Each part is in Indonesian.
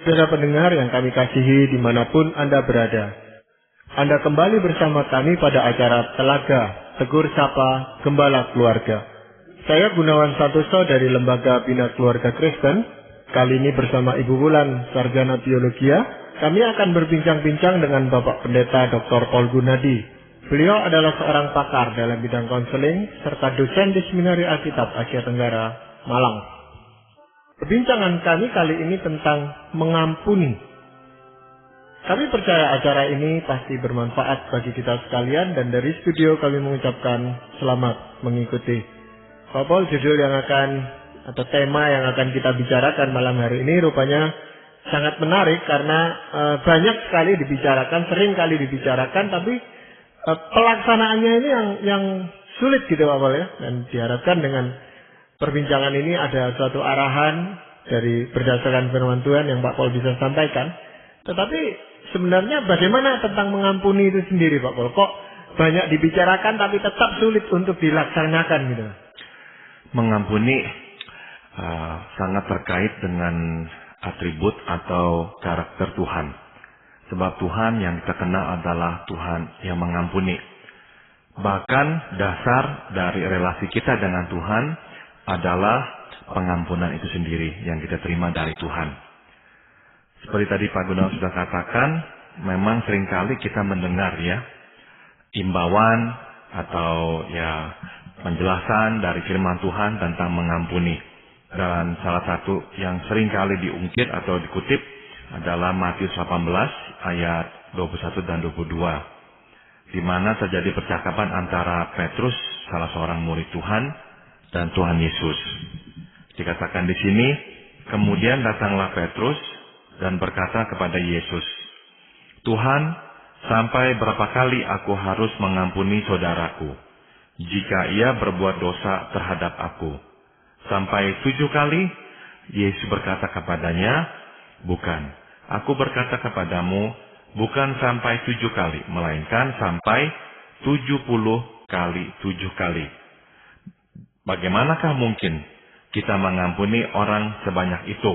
Saudara pendengar yang kami kasihi dimanapun Anda berada, Anda kembali bersama kami pada acara Telaga Tegur Sapa Gembala Keluarga. Saya Gunawan Santoso dari Lembaga Bina Keluarga Kristen. Kali ini bersama Ibu Wulan, Sarjana Biologia, kami akan berbincang-bincang dengan Bapak Pendeta Dr. Paul Gunadi. Beliau adalah seorang pakar dalam bidang konseling serta dosen di Seminari Alkitab Asia Tenggara, Malang. Perbincangan kami kali ini tentang mengampuni. Kami percaya acara ini pasti bermanfaat bagi kita sekalian dan dari studio kami mengucapkan selamat mengikuti. Pak Paul, judul yang atau tema yang akan kita bicarakan malam hari ini rupanya sangat menarik karena banyak sekali dibicarakan, sering kali dibicarakan, tapi pelaksanaannya ini yang sulit gitu Pak Paul ya. Dan diharapkan dengan perbincangan ini ada suatu arahan dari berdasarkan firman Tuhan yang Pak Paul bisa sampaikan. Tetapi sebenarnya bagaimana tentang mengampuni itu sendiri Pak Paul? Kok banyak dibicarakan tapi tetap sulit untuk dilaksanakan gitu? Mengampuni sangat terkait dengan atribut atau karakter Tuhan. Sebab Tuhan yang kita kenal adalah Tuhan yang mengampuni. Bahkan dasar dari relasi kita dengan Tuhan adalah pengampunan itu sendiri yang kita terima dari Tuhan. Seperti tadi Pak Gunawan sudah katakan, memang seringkali kita mendengar ya imbauan atau ya penjelasan dari firman Tuhan tentang mengampuni. Dan salah satu yang seringkali diungkit atau dikutip adalah Matius 18 ayat 21 dan 22. Di mana terjadi percakapan antara Petrus, salah seorang murid Tuhan, dan Tuhan Yesus. Dikatakan di sini, kemudian datanglah Petrus dan berkata kepada Yesus, "Tuhan, sampai berapa kali aku harus mengampuni saudaraku, jika ia berbuat dosa terhadap aku? Sampai 7 kali?" Yesus berkata kepadanya, "Bukan, aku berkata kepadamu, bukan sampai 7 kali, melainkan sampai 70 kali 7 kali. Bagaimanakah mungkin kita mengampuni orang sebanyak itu,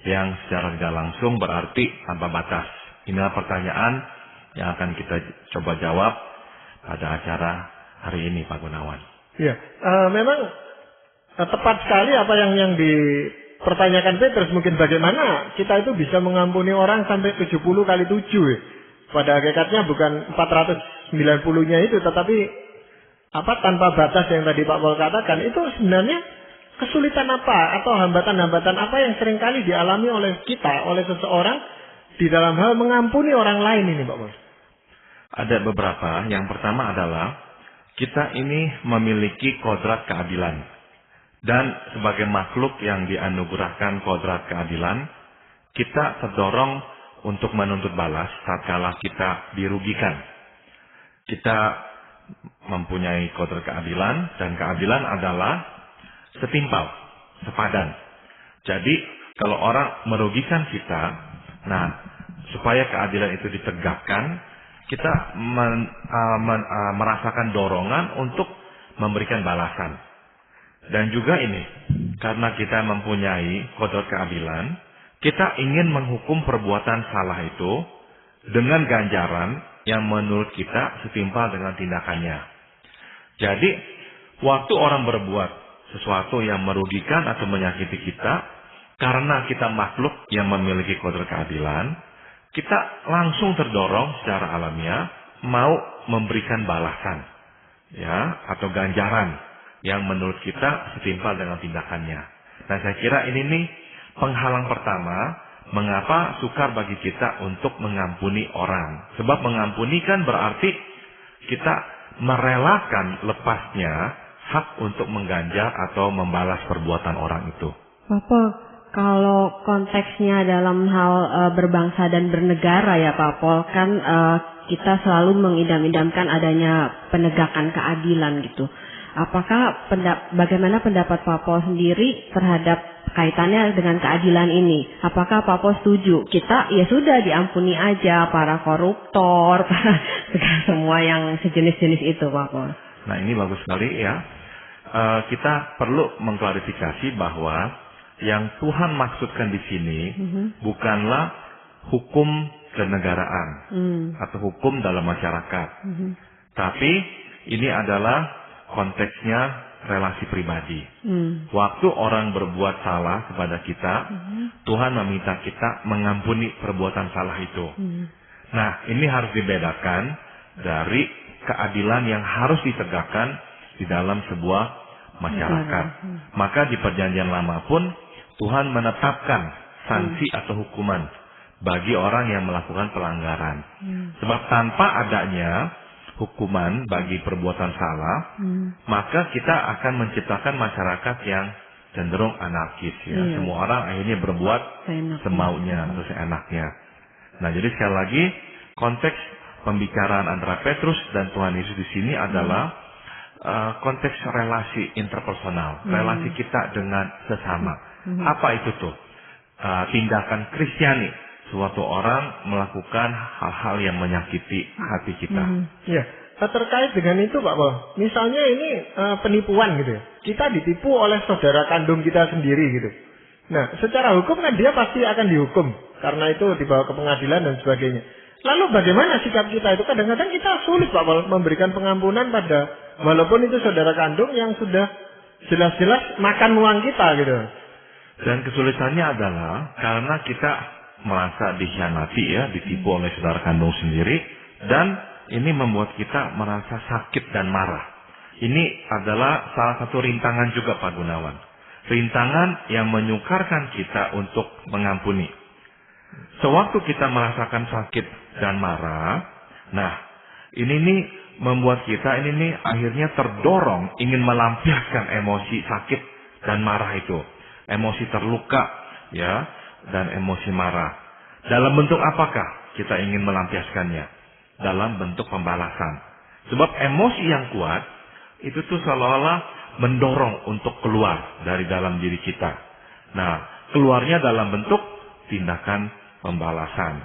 yang secara tidak langsung berarti tanpa batas?" Inilah pertanyaan yang akan kita coba jawab pada acara hari ini, Pak Gunawan. Iya, memang tepat sekali apa yang dipertanyakan Petrus. Mungkin bagaimana kita itu bisa mengampuni orang sampai 70 kali 7 ya. Pada hakikatnya bukan 490-nya itu, tetapi tanpa batas yang tadi Pak Paul katakan, itu sebenarnya kesulitan apa atau hambatan-hambatan apa yang seringkali dialami oleh kita, oleh seseorang di dalam hal mengampuni orang lain ini Pak Paul? Ada beberapa. Yang pertama adalah kita ini memiliki kodrat keadilan. Dan sebagai makhluk yang dianugerahkan kodrat keadilan, kita terdorong untuk menuntut balas tatkala kita dirugikan. Kita mempunyai kodrat keadilan, dan keadilan adalah setimpal, sepadan. Jadi kalau orang merugikan kita, supaya keadilan itu ditegakkan, kita merasakan dorongan untuk memberikan balasan. Dan juga ini, karena kita mempunyai kodrat keadilan, kita ingin menghukum perbuatan salah itu dengan ganjaran yang menurut kita setimpal dengan tindakannya. Jadi, waktu orang berbuat sesuatu yang merugikan atau menyakiti kita, karena kita makhluk yang memiliki kodrat keadilan, kita langsung terdorong secara alamiah mau memberikan balasan, ya, atau ganjaran yang menurut kita setimpal dengan tindakannya. Nah, saya kira ini nih penghalang pertama mengapa sukar bagi kita untuk mengampuni orang. Sebab mengampuni kan berarti kita merelakan lepasnya hak untuk mengganjar atau membalas perbuatan orang itu. Bapak, kalau konteksnya dalam hal berbangsa dan bernegara ya Pak Paul, kan kita selalu mengidam-idamkan adanya penegakan keadilan gitu. Apakah bagaimana pendapat Pak Paul sendiri terhadap kaitannya dengan keadilan ini? Apakah Pak Paul setuju kita ya sudah diampuni aja para koruptor, semua yang sejenis-jenis itu Pak Paul? Nah, ini bagus sekali ya. Kita perlu mengklarifikasi bahwa yang Tuhan maksudkan di sini bukanlah hukum kenegaraan atau hukum dalam masyarakat. Tapi ini adalah konteksnya relasi pribadi. Waktu orang berbuat salah kepada kita, Tuhan meminta kita mengampuni perbuatan salah itu. Nah, ini harus dibedakan dari keadilan yang harus ditegakkan di dalam sebuah masyarakat. Maka di Perjanjian Lama pun Tuhan menetapkan sanksi atau hukuman bagi orang yang melakukan pelanggaran. Sebab tanpa adanya hukuman bagi perbuatan salah, maka kita akan menciptakan masyarakat yang cenderung anarkis. Ya. Semua orang akhirnya berbuat semaunya atau seenaknya. Nah, jadi sekali lagi konteks pembicaraan antara Petrus dan Tuhan Yesus di sini adalah konteks relasi interpersonal, relasi kita dengan sesama. Apa itu tuh? Tindakan Kristiani, suatu orang melakukan hal-hal yang menyakiti hati kita. Ya, terkait dengan itu Pak Paul, misalnya ini penipuan gitu ya. Kita ditipu oleh saudara kandung kita sendiri gitu. Nah, secara hukum kan dia pasti akan dihukum karena itu dibawa ke pengadilan dan sebagainya. Lalu bagaimana sikap kita itu? Kadang-kadang kita sulit Pak Paul memberikan pengampunan pada walaupun itu saudara kandung yang sudah jelas-jelas makan uang kita gitu. Dan kesulitannya adalah karena kita merasa dikhianati ya, ditipu oleh saudara kandung sendiri, dan ini membuat kita merasa sakit dan marah. Ini adalah salah satu rintangan juga Pak Gunawan. Rintangan yang menyukarkan kita untuk mengampuni. Sewaktu kita merasakan sakit dan marah, nah ini nih membuat kita ini nih akhirnya terdorong ingin melampiaskan emosi sakit dan marah itu. Emosi terluka ya, dan emosi marah. Dalam bentuk apakah kita ingin melampiaskannya? Dalam bentuk pembalasan. Sebab emosi yang kuat itu tuh seolah-olah mendorong untuk keluar dari dalam diri kita. Nah, keluarnya dalam bentuk tindakan pembalasan.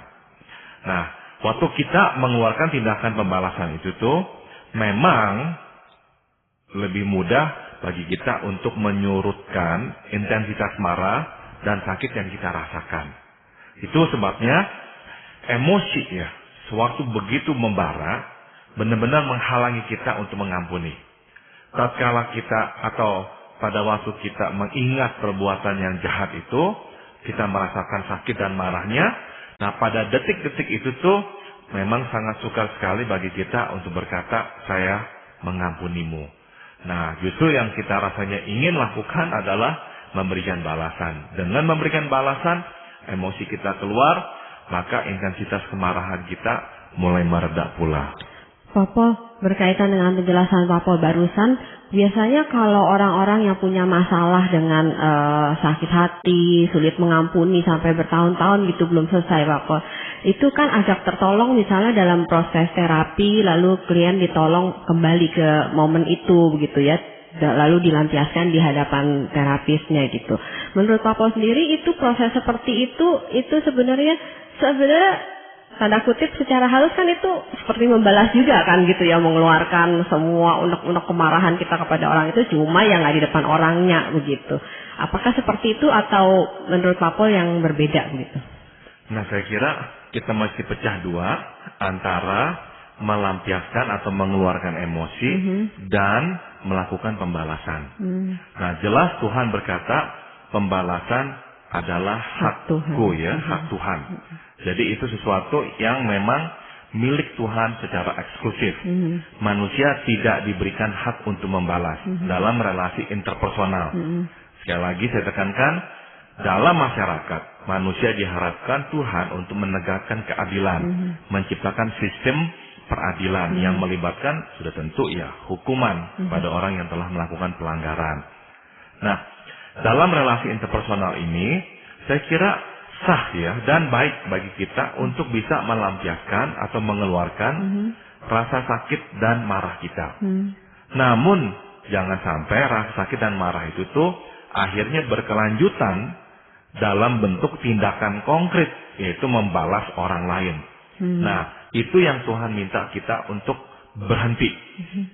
Nah, waktu kita mengeluarkan tindakan pembalasan itu tuh memang lebih mudah bagi kita untuk menyurutkan intensitas marah dan sakit yang kita rasakan. Itu sebabnya emosi ya, sewaktu begitu membara, benar-benar menghalangi kita untuk mengampuni. Tatkala kita atau pada waktu kita mengingat perbuatan yang jahat itu, kita merasakan sakit dan marahnya. Nah, pada detik-detik itu tuh memang sangat sukar sekali bagi kita untuk berkata, saya mengampunimu. Nah, justru yang kita rasanya ingin lakukan adalah memberikan balasan. Dengan memberikan balasan, emosi kita keluar, maka intensitas kemarahan kita mulai mereda pula. Pak Paul, berkaitan dengan penjelasan Pak Paul barusan, biasanya kalau orang-orang yang punya masalah dengan sakit hati, sulit mengampuni sampai bertahun-tahun gitu belum selesai Pak Paul, itu kan agak tertolong misalnya dalam proses terapi, lalu klien ditolong kembali ke momen itu begitu ya, lalu dilampiaskan di hadapan terapisnya gitu. Menurut Pak Paul sendiri itu proses seperti itu sebenarnya tanda kutip secara halus kan itu seperti membalas juga kan gitu ya, mengeluarkan semua unek-unek kemarahan kita kepada orang itu, cuma yang nggak di depan orangnya begitu. Apakah seperti itu atau menurut Pak Paul yang berbeda begitu? Nah, saya kira kita mesti pecah dua antara melampiaskan atau mengeluarkan emosi dan melakukan pembalasan. Nah, jelas Tuhan berkata pembalasan adalah hakku ya, hak Tuhan. Jadi itu sesuatu yang memang milik Tuhan secara eksklusif. Manusia tidak diberikan hak untuk membalas dalam relasi interpersonal. Sekali lagi saya tekankan, dalam masyarakat manusia diharapkan Tuhan untuk menegakkan keadilan, menciptakan sistem peradilan yang melibatkan sudah tentu ya hukuman pada orang yang telah melakukan pelanggaran. Nah, dalam relasi interpersonal ini saya kira sah ya dan baik bagi kita untuk bisa melampiaskan atau mengeluarkan rasa sakit dan marah kita. Namun jangan sampai rasa sakit dan marah itu tuh akhirnya berkelanjutan dalam bentuk tindakan konkret, yaitu membalas orang lain. Nah, itu yang Tuhan minta kita untuk berhenti.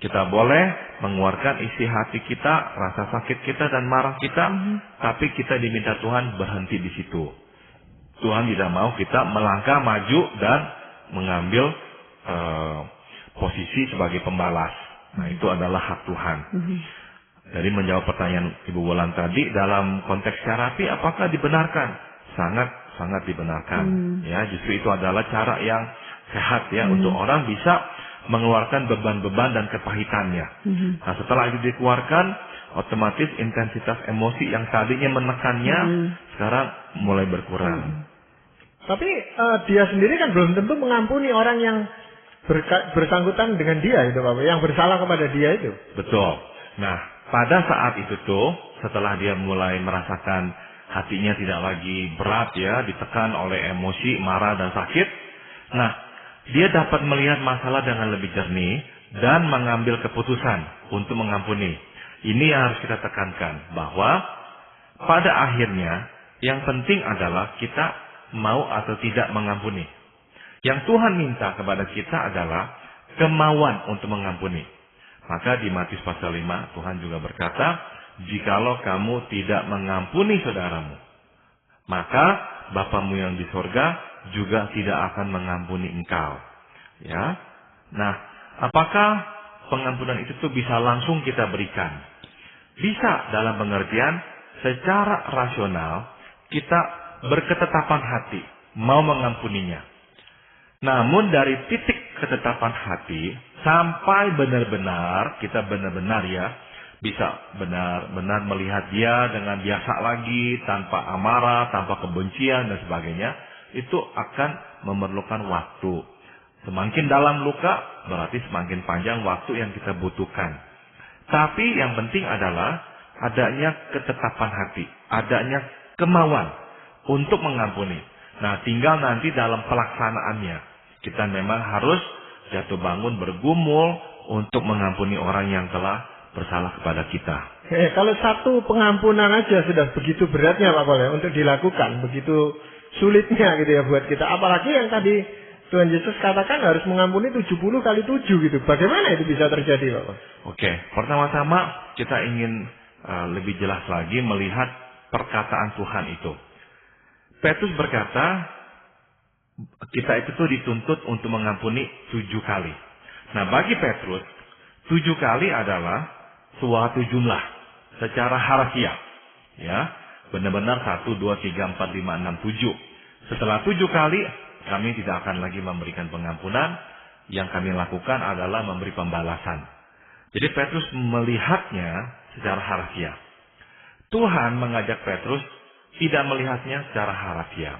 Kita boleh mengeluarkan isi hati kita, rasa sakit kita dan marah kita, tapi kita diminta Tuhan berhenti di situ. Tuhan tidak mau kita melangkah maju dan mengambil posisi sebagai pembalas. Nah, itu adalah hak Tuhan. Jadi menjawab pertanyaan Ibu Wulan tadi, dalam konteks terapi apakah dibenarkan? Sangat dibenarkan. Ya, justru itu adalah cara yang sehat ya untuk orang bisa mengeluarkan beban-beban dan kepahitannya. Nah, setelah itu dikeluarkan, otomatis intensitas emosi yang tadinya menekannya sekarang mulai berkurang. Tapi dia sendiri kan belum tentu mengampuni orang yang bersangkutan dengan dia itu, Bapak, yang bersalah kepada dia itu. Betul. Nah, pada saat itu tuh, setelah dia mulai merasakan hatinya tidak lagi berat ya, ditekan oleh emosi, marah dan sakit. Nah, dia dapat melihat masalah dengan lebih jernih dan mengambil keputusan untuk mengampuni. Ini yang harus kita tekankan, bahwa pada akhirnya yang penting adalah kita mau atau tidak mengampuni. Yang Tuhan minta kepada kita adalah kemauan untuk mengampuni. Maka di Matius pasal 5 Tuhan juga berkata, jikalau kamu tidak mengampuni saudaramu, maka Bapamu yang di sorga juga tidak akan mengampuni engkau. Ya. Nah, apakah pengampunan itu tuh bisa langsung kita berikan? Bisa, dalam pengertian secara rasional kita berketetapan hati mau mengampuninya. Namun dari titik ketetapan hati sampai benar-benar kita benar-benar ya bisa benar-benar melihat dia dengan biasa lagi, tanpa amarah, tanpa kebencian dan sebagainya, itu akan memerlukan waktu. Semakin dalam luka, berarti semakin panjang waktu yang kita butuhkan. Tapi yang penting adalah adanya ketetapan hati, adanya kemauan untuk mengampuni. Nah, tinggal nanti dalam pelaksanaannya. Kita memang harus jatuh bangun bergumul untuk mengampuni orang yang telah bersalah kepada kita. Kalau satu pengampunan aja sudah begitu beratnya Pak Pol ya, untuk dilakukan, begitu sulitnya gitu ya buat kita. Apalagi yang tadi Tuhan Yesus katakan harus mengampuni 70 kali 7 gitu. Bagaimana itu bisa terjadi Pak Pol? Oke, pertama-tama kita ingin lebih jelas lagi melihat perkataan Tuhan itu. Petrus berkata, kita itu tuh dituntut untuk mengampuni 7 kali. Nah, bagi Petrus, 7 kali adalah suatu jumlah secara harfiah. Ya, benar-benar 1, 2, 3, 4, 5, 6, 7. Setelah 7 kali, kami tidak akan lagi memberikan pengampunan. Yang kami lakukan adalah memberi pembalasan. Jadi Petrus melihatnya secara harfiah. Tuhan mengajak Petrus tidak melihatnya secara harfiah.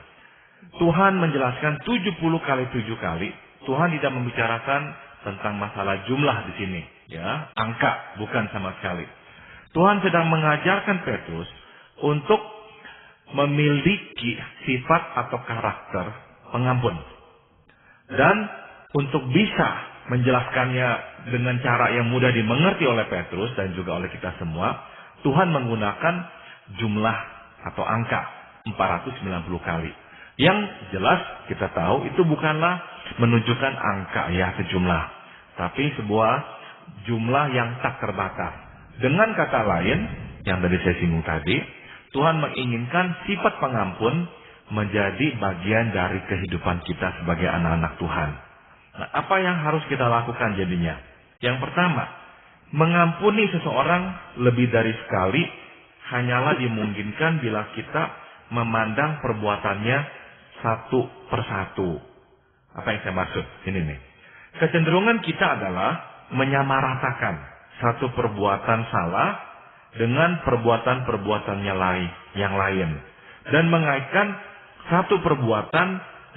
Tuhan menjelaskan 70 kali 7 kali. Tuhan tidak membicarakan tentang masalah jumlah di sini, ya, angka bukan sama sekali. Tuhan sedang mengajarkan Petrus untuk memiliki sifat atau karakter pengampun. Dan untuk bisa menjelaskannya dengan cara yang mudah dimengerti oleh Petrus dan juga oleh kita semua, Tuhan menggunakan jumlah atau angka 490 kali. Yang jelas kita tahu itu bukanlah menunjukkan angka ya sejumlah, tapi sebuah jumlah yang tak terbatas. Dengan kata lain, yang tadi saya singgung tadi, Tuhan menginginkan sifat pengampun menjadi bagian dari kehidupan kita sebagai anak-anak Tuhan. Nah, apa yang harus kita lakukan jadinya? Yang pertama, mengampuni seseorang lebih dari sekali hanyalah dimungkinkan bila kita memandang perbuatannya satu persatu. Apa yang saya maksud? Ini nih. Kecenderungan kita adalah menyamaratakan satu perbuatan salah dengan perbuatan-perbuatannya yang lain. Dan mengaitkan satu perbuatan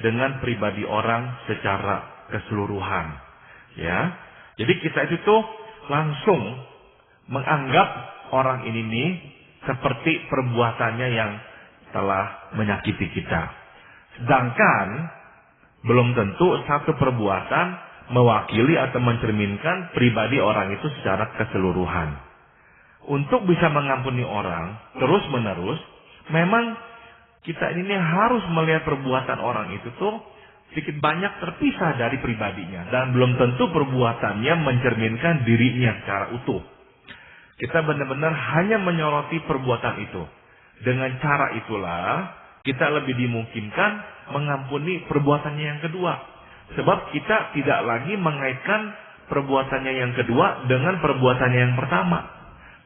dengan pribadi orang secara keseluruhan. Ya. Jadi kita itu tuh langsung menganggap orang ini nih seperti perbuatannya yang telah menyakiti kita. Sedangkan belum tentu satu perbuatan mewakili atau mencerminkan pribadi orang itu secara keseluruhan. Untuk bisa mengampuni orang terus-menerus, memang kita ini harus melihat perbuatan orang itu tuh sedikit banyak terpisah dari pribadinya. Dan belum tentu perbuatannya mencerminkan dirinya secara utuh. Kita benar-benar hanya menyoroti perbuatan itu. Dengan cara itulah, kita lebih dimungkinkan mengampuni perbuatannya yang kedua. Sebab kita tidak lagi mengaitkan perbuatannya yang kedua dengan perbuatannya yang pertama.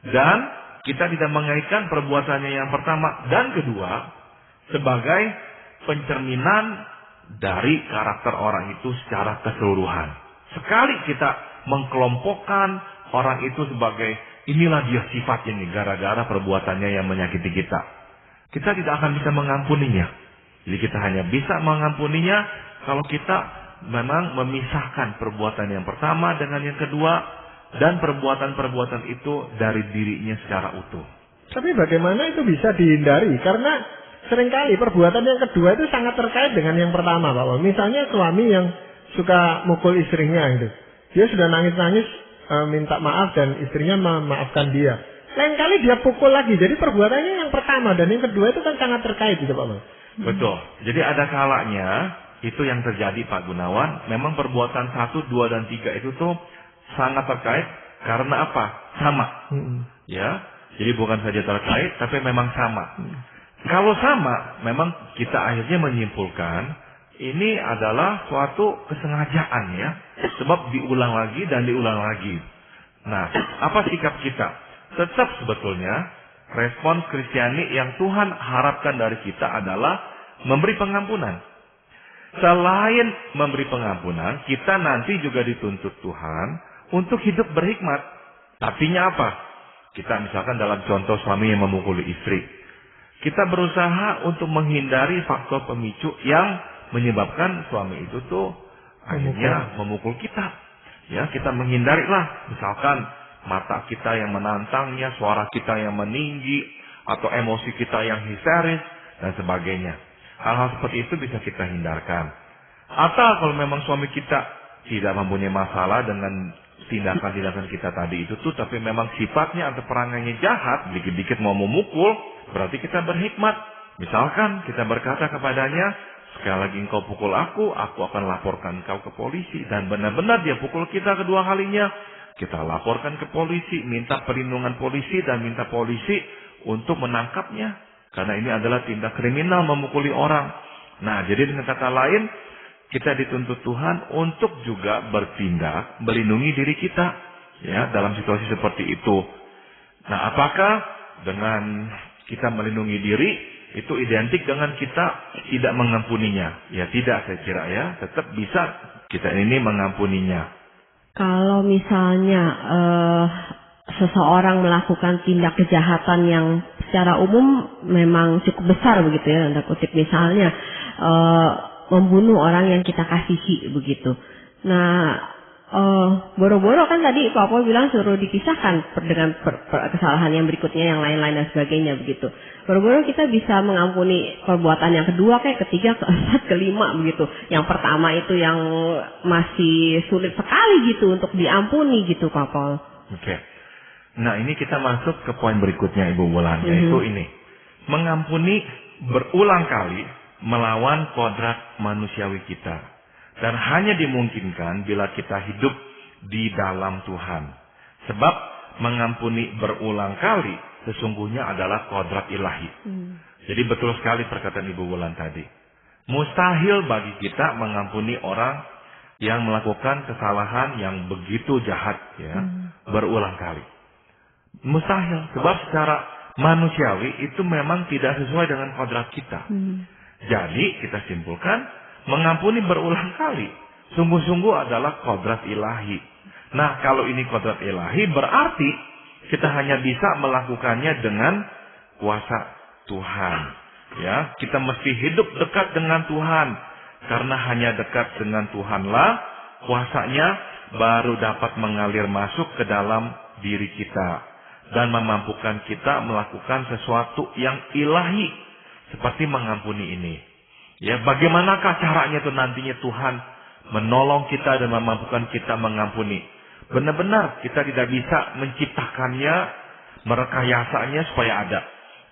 Dan kita tidak mengaitkan perbuatannya yang pertama dan kedua sebagai pencerminan dari karakter orang itu secara keseluruhan. Sekali kita mengkelompokkan orang itu sebagai inilah dia sifatnya nih gara-gara perbuatannya yang menyakiti kita, kita tidak akan bisa mengampuninya. Jadi kita hanya bisa mengampuninya kalau kita memang memisahkan perbuatan yang pertama dengan yang kedua dan perbuatan-perbuatan itu dari dirinya secara utuh. Tapi bagaimana itu bisa dihindari? Karena seringkali perbuatan yang kedua itu sangat terkait dengan yang pertama, Pak. Misalnya suami yang suka mukul istrinya gitu. Dia sudah nangis-nangis minta maaf dan istrinya memaafkan dia. Lain kali dia pukul lagi. Jadi perbuatannya yang pertama dan yang kedua itu kan sangat terkait gitu, Pak. Betul. Jadi ada kalanya itu yang terjadi, Pak Gunawan. Memang perbuatan 1, 2, dan 3 itu tuh sangat terkait karena apa? Sama. Ya. Jadi bukan saja terkait tapi memang sama. Kalau sama, memang kita akhirnya menyimpulkan ini adalah suatu kesengajaan ya. Sebab diulang lagi dan diulang lagi. Nah, apa sikap kita? Tetap sebetulnya respons Kristiani yang Tuhan harapkan dari kita adalah memberi pengampunan. Selain memberi pengampunan, kita nanti juga dituntut Tuhan untuk hidup berhikmat. Artinya apa? Kita misalkan dalam contoh suami yang memukuli istri. Kita berusaha untuk menghindari faktor pemicu yang menyebabkan suami itu tuh akhirnya memukul kita. Ya, kita menghindarilah. Misalkan mata kita yang menantangnya, suara kita yang meninggi, atau emosi kita yang histeris, dan sebagainya. Hal-hal seperti itu bisa kita hindarkan. Atau kalau memang suami kita tidak mempunyai masalah dengan tindakan-tindakan kita tadi itu tuh, tapi memang sifatnya atau perangainya jahat, dikit-dikit mau memukul, berarti kita berhikmat. Misalkan kita berkata kepadanya, sekali lagi engkau pukul aku akan laporkan engkau ke polisi. Dan benar-benar dia pukul kita kedua kalinya, kita laporkan ke polisi, minta perlindungan polisi dan minta polisi untuk menangkapnya. Karena ini adalah tindak kriminal memukuli orang. Nah, jadi dengan kata lain, kita dituntut Tuhan untuk juga bertindak, melindungi diri kita ya dalam situasi seperti itu. Nah, apakah dengan kita melindungi diri itu identik dengan kita tidak mengampuninya? Ya tidak, saya kira ya, tetap bisa kita ini mengampuninya. Kalau misalnya seseorang melakukan tindak kejahatan yang secara umum memang cukup besar begitu ya, tanda kutip, misalnya membunuh orang yang kita kasihi begitu. Nah, boro-boro kan tadi Pak Paul bilang suruh dipisahkan dengan kesalahan yang berikutnya, yang lain-lain dan sebagainya begitu. Boro-boro kita bisa mengampuni perbuatan yang kedua, kayak ketiga, keempat, kelima begitu. Yang pertama itu yang masih sulit sekali gitu untuk diampuni gitu, Pak Paul. Oke. Nah, ini kita masuk ke poin berikutnya, Ibu Wulan, yaitu ini. Mengampuni berulang kali melawan kodrat manusiawi kita. Dan hanya dimungkinkan bila kita hidup di dalam Tuhan. Sebab mengampuni berulang kali sesungguhnya adalah kodrat ilahi. Jadi betul sekali perkataan Ibu Wulan tadi. Mustahil bagi kita mengampuni orang yang melakukan kesalahan yang begitu jahat ya, berulang kali. Mustahil, sebab secara manusiawi itu memang tidak sesuai dengan kodrat kita. Jadi kita simpulkan, mengampuni berulang kali sungguh-sungguh adalah kodrat ilahi. Nah, kalau ini kodrat ilahi berarti kita hanya bisa melakukannya dengan kuasa Tuhan. Ya, kita mesti hidup dekat dengan Tuhan, karena hanya dekat dengan Tuhanlah kuasanya baru dapat mengalir masuk ke dalam diri kita dan memampukan kita melakukan sesuatu yang ilahi seperti mengampuni ini. Ya, bagaimanakah caranya itu nantinya Tuhan menolong kita dan memampukan kita mengampuni? Benar-benar kita tidak bisa menciptakannya, merekayasanya supaya ada.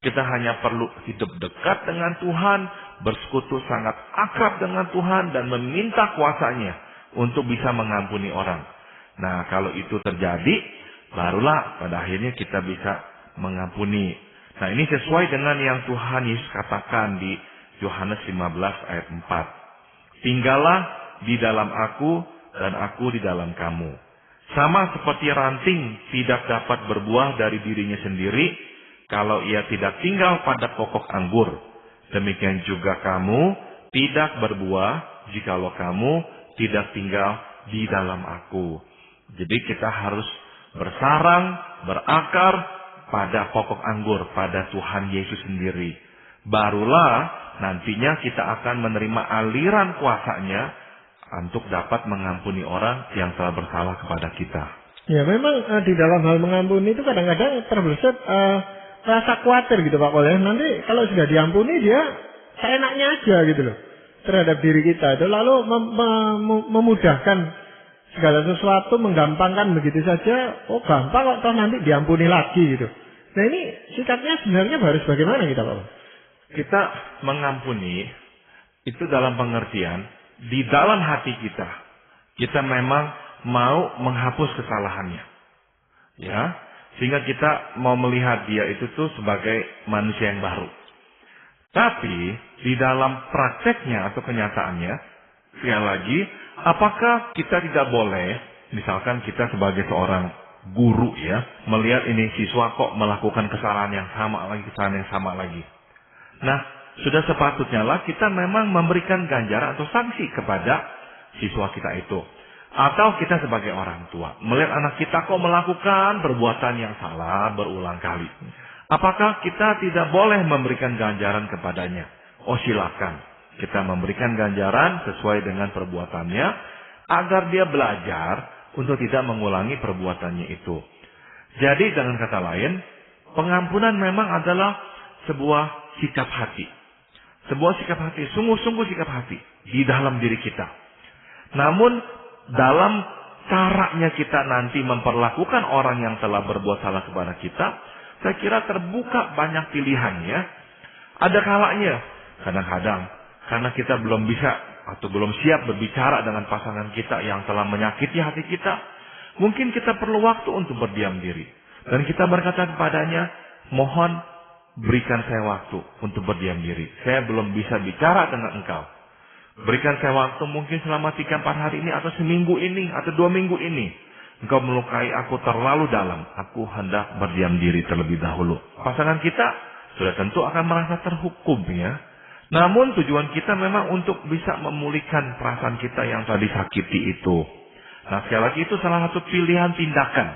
Kita hanya perlu hidup dekat dengan Tuhan, bersekutu sangat akrab dengan Tuhan, dan meminta kuasanya untuk bisa mengampuni orang. Nah, kalau itu terjadi, barulah pada akhirnya kita bisa mengampuni. Nah, ini sesuai dengan yang Tuhan Yesus katakan di Yohanes 15 ayat 4. Tinggallah di dalam aku dan aku di dalam kamu. Sama seperti ranting tidak dapat berbuah dari dirinya sendiri kalau ia tidak tinggal pada pokok anggur. Demikian juga kamu tidak berbuah jikalau kamu tidak tinggal di dalam aku. Jadi kita harus bersarang, berakar pada pokok anggur, pada Tuhan Yesus sendiri. Barulah nantinya kita akan menerima aliran kuasanya untuk dapat mengampuni orang yang telah bersalah kepada kita. Ya memang di dalam hal mengampuni itu kadang-kadang terbesit rasa khawatir gitu Pak Pol ya. Nanti kalau sudah diampuni dia seenaknya aja gitu loh terhadap diri kita itu, lalu memudahkan segala sesuatu, menggampangkan begitu saja. Oh gampang kok toh nanti diampuni lagi gitu. Nah ini sikapnya sebenarnya harus bagaimana kita Pak Pol? Kita mengampuni itu dalam pengertian di dalam hati kita memang mau menghapus kesalahannya, ya. Sehingga kita mau melihat dia itu tuh sebagai manusia yang baru. Tapi di dalam prakteknya atau kenyataannya, sekali lagi, apakah kita tidak boleh, misalkan kita sebagai seorang guru ya, melihat ini siswa kok melakukan kesalahan yang sama lagi. Nah, sudah sepatutnya lah kita memang memberikan ganjaran atau sanksi kepada siswa kita itu. Atau kita sebagai orang tua, melihat anak kita kok melakukan perbuatan yang salah berulang kali. Apakah kita tidak boleh memberikan ganjaran kepadanya? Oh silakan, kita memberikan ganjaran sesuai dengan perbuatannya, agar dia belajar untuk tidak mengulangi perbuatannya itu. Jadi dengan kata lain, pengampunan memang adalah sebuah sikap hati. Sebuah sikap hati, sungguh-sungguh sikap hati di dalam diri kita. Namun dalam caranya kita nanti memperlakukan orang yang telah berbuat salah kepada kita, saya kira terbuka banyak pilihannya. Ada kalanya, kadang-kadang, karena kita belum bisa atau belum siap berbicara dengan pasangan kita yang telah menyakiti hati kita, mungkin kita perlu waktu untuk berdiam diri. Dan kita berkata kepadanya, mohon berikan saya waktu untuk berdiam diri. Saya belum bisa bicara dengan engkau. Berikan saya waktu mungkin selama 3-4 hari ini atau seminggu ini atau 2 minggu ini. Engkau melukai aku terlalu dalam. Aku hendak berdiam diri terlebih dahulu. Pasangan kita sudah tentu akan merasa terhukum ya. Namun tujuan kita memang untuk bisa memulihkan perasaan kita yang tadi sakiti itu. Nah sekali lagi itu salah satu pilihan tindakan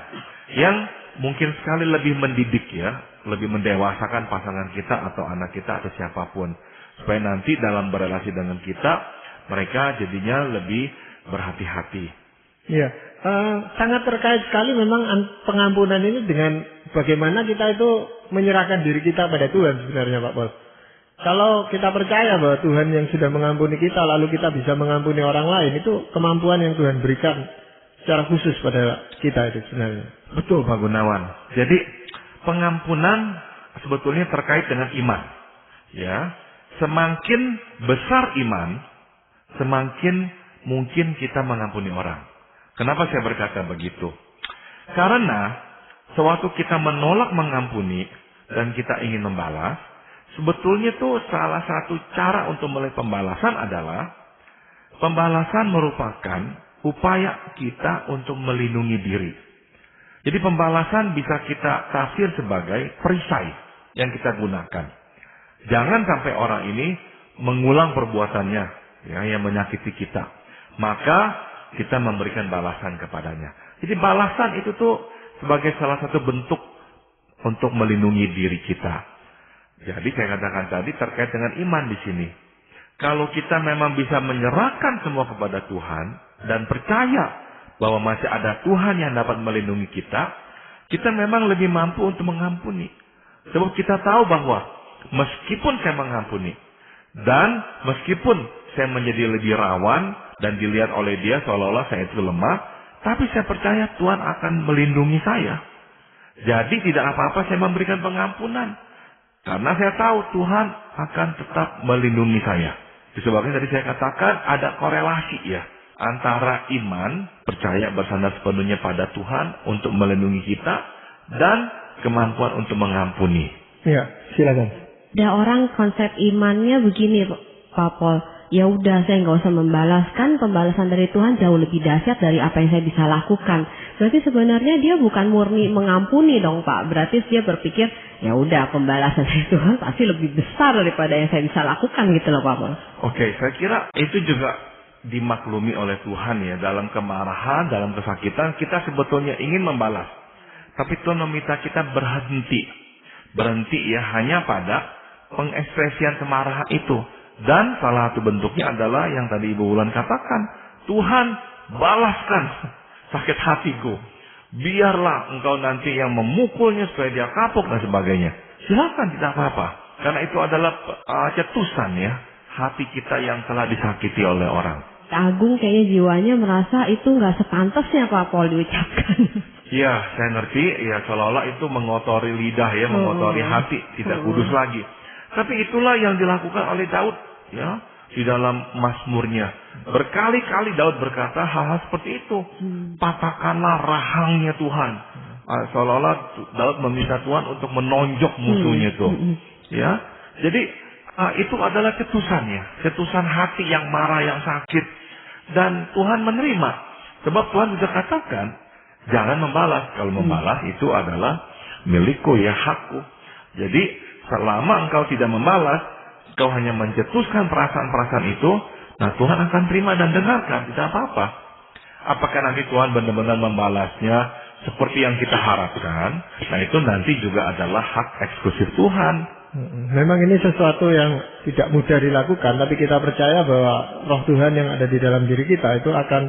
yang mungkin sekali lebih mendidik ya. Lebih mendewasakan pasangan kita atau anak kita atau siapapun. Supaya nanti dalam berrelasi dengan kita, mereka jadinya lebih berhati-hati. Iya, sangat terkait sekali memang pengampunan ini dengan bagaimana kita itu menyerahkan diri kita pada Tuhan sebenarnya Pak Pol. Kalau kita percaya bahwa Tuhan yang sudah mengampuni kita, lalu kita bisa mengampuni orang lain, itu kemampuan yang Tuhan berikan secara khusus pada kita itu sebenarnya. Betul Pak Gunawan. Jadi pengampunan sebetulnya terkait dengan iman. Ya. Semakin besar iman, semakin mungkin kita mengampuni orang. Kenapa saya berkata begitu? Karena sewaktu kita menolak mengampuni dan kita ingin membalas, sebetulnya itu salah satu cara untuk melihat pembalasan adalah pembalasan merupakan upaya kita untuk melindungi diri. Jadi pembalasan bisa kita tafsir sebagai perisai yang kita gunakan. Jangan sampai orang ini mengulang perbuatannya ya, yang menyakiti kita. Maka kita memberikan balasan kepadanya. Jadi balasan itu tuh sebagai salah satu bentuk untuk melindungi diri kita. Jadi saya katakan tadi terkait dengan iman di sini. Kalau kita memang bisa menyerahkan semua kepada Tuhan dan percaya bahwa masih ada Tuhan yang dapat melindungi kita, kita memang lebih mampu untuk mengampuni. Sebab kita tahu bahwa meskipun saya mengampuni dan meskipun saya menjadi lebih rawan dan dilihat oleh dia seolah-olah saya itu lemah, tapi saya percaya Tuhan akan melindungi saya. Jadi tidak apa-apa saya memberikan pengampunan. Karena saya tahu Tuhan akan tetap melindungi saya. Disebabkan tadi saya katakan ada korelasi ya antara iman, percaya bersandar sepenuhnya pada Tuhan untuk melindungi kita, dan kemampuan untuk mengampuni. Ya, silakan. Ada orang konsep imannya begini, Pak Pol. Ya udah, saya nggak usah membalaskan, pembalasan dari Tuhan jauh lebih dahsyat dari apa yang saya bisa lakukan. Berarti sebenarnya dia bukan murni mengampuni dong Pak. Berarti dia berpikir, ya udah pembalasan dari Tuhan pasti lebih besar daripada yang saya bisa lakukan gitu loh Pak Pol. Oke, saya kira itu juga dimaklumi oleh Tuhan ya. Dalam kemarahan, dalam kesakitan, kita sebetulnya ingin membalas. Tapi Tuhan meminta kita berhenti. Berhenti ya hanya pada pengekspresian kemarahan itu. Dan salah satu bentuknya adalah yang tadi Ibu Wulan katakan. Tuhan, balaskan sakit hatiku. Biarlah engkau nanti yang memukulnya supaya dia kapok dan sebagainya. Silakan, tidak apa-apa. Karena itu adalah cetusan ya. Hati kita yang telah disakiti oleh orang. Agung kayaknya jiwanya merasa itu nggak sepantasnya Pak Pol diucapkan. Ya, saya ngerti. Ya, seolah-olah itu mengotori lidah ya, mengotori hati. Tidak kudus lagi. Tapi itulah yang dilakukan oleh Daud. Ya, di dalam Mazmurnya berkali-kali Daud berkata hal-hal seperti itu. Patahkanlah rahangnya Tuhan. Seolah-olah Daud meminta Tuhan untuk menonjok musuhnya itu. Ya, jadi itu adalah cetusannya, cetusan hati yang marah, yang sakit, dan Tuhan menerima. Sebab Tuhan sudah katakan jangan membalas. Kalau membalas itu adalah milikku ya, hakku. Jadi selama engkau tidak membalas, kau hanya mencetuskan perasaan-perasaan itu, nah Tuhan akan terima dan dengarkan, tidak apa-apa. Apakah nanti Tuhan benar-benar membalasnya seperti yang kita harapkan? Nah itu nanti juga adalah hak eksklusif Tuhan. Memang ini sesuatu yang tidak mudah dilakukan, tapi kita percaya bahwa roh Tuhan yang ada di dalam diri kita itu akan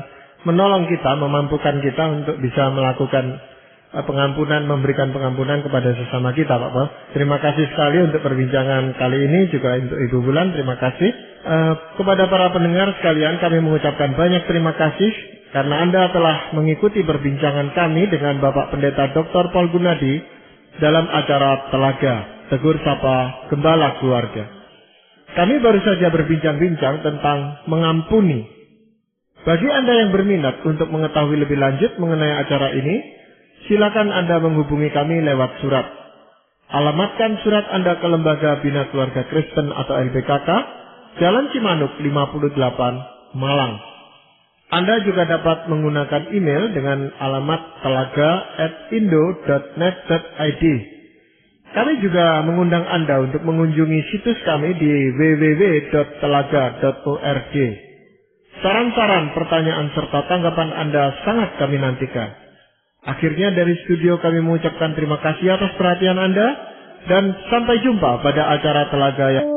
menolong kita, memampukan kita untuk bisa melakukan pengampunan, memberikan pengampunan kepada sesama kita, Pak Pol. Terima kasih sekali untuk perbincangan kali ini, juga untuk Ibu Wulan, terima kasih. Kepada para pendengar sekalian, kami mengucapkan banyak terima kasih karena Anda telah mengikuti perbincangan kami dengan Bapak Pendeta Dr. Paul Gunadi dalam acara Telaga, Tegur Sapa Gembala Keluarga. Kami baru saja berbincang-bincang tentang mengampuni. Bagi Anda yang berminat untuk mengetahui lebih lanjut mengenai acara ini, silakan Anda menghubungi kami lewat surat. Alamatkan surat Anda ke Lembaga Bina Keluarga Kristen atau LBKK, Jalan Cimanuk 58, Malang. Anda juga dapat menggunakan email dengan alamat telaga@indo.net.id. Kami juga mengundang Anda untuk mengunjungi situs kami di www.telaga.org. Saran-saran, pertanyaan, serta tanggapan Anda sangat kami nantikan. Akhirnya dari studio kami mengucapkan terima kasih atas perhatian Anda dan sampai jumpa pada acara Telaga yang